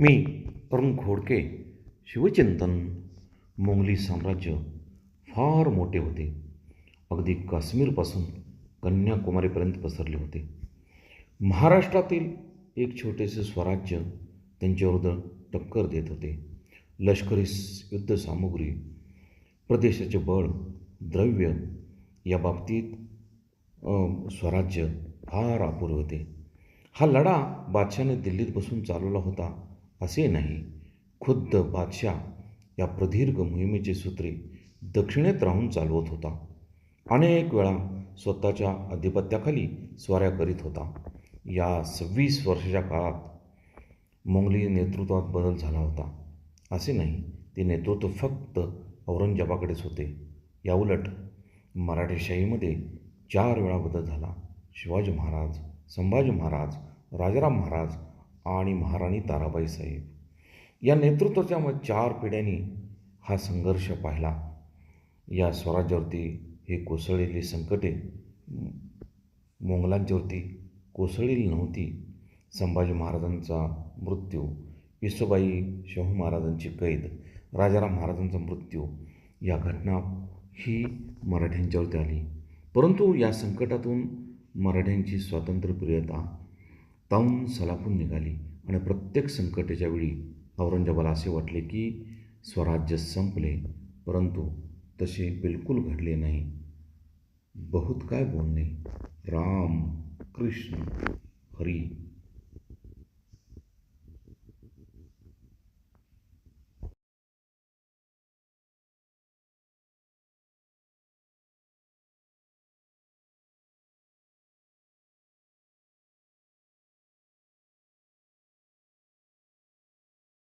मी अरुण खोडके. शिवचिंतन. मोंगली साम्राज्य फार मोठे होते. अगदी काश्मीरपासून कन्याकुमारीपर्यंत पसरले होते. महाराष्ट्रातील एक छोटेसे स्वराज्य त्यांच्याविरुद्ध टक्कर देत होते. लष्करी युद्धसामुग्री, प्रदेशाचे बळ, द्रव्य या बाबतीत स्वराज्य फार अपुरे होते. हा लढा बादशाने दिल्लीत बसून चालवला होता असे नाही. खुद्द बादशाह या प्रदीर्घ मोहिमेची सूत्रे दक्षिणेत राहून चालवत होता. अनेक वेळा स्वतःच्या अधिपत्याखाली स्वाऱ्या करीत होता. या 26 वर्षाच्या काळात मोंगली नेतृत्वात बदल झाला होता असे नाही. ते नेतृत्व फक्त औरंगजेबाकडेच होते. याउलट मराठेशाहीमध्ये 4 वेळा बदल झाला. शिवाजी महाराज, संभाजी महाराज, राजाराम महाराज आणि महाराणी ताराबाई साहेब या नेतृत्वाच्या 4 पिढ्यांनी हा संघर्ष पाहिला. या स्वराज्यावरती हे कोसळलेली संकटे मोंगलांच्यावरती कोसळलेली नव्हती. संभाजी महाराजांचा मृत्यू, येसूबाई शाहू महाराजांची कैद, राजाराम महाराजांचा मृत्यू या घटना ही मराठ्यांच्यावरती आली. परंतु या संकटातून मराठ्यांची स्वातंत्र्यप्रियता तावून सलाखून निघाली आणि प्रत्येक संकटाच्या वेळी औरंगजेबाला असे वाटले की स्वराज्य संपले, परंतु तसे बिलकुल घडले नाही. बहुत काय बोलणे. राम, कृष्ण, हरी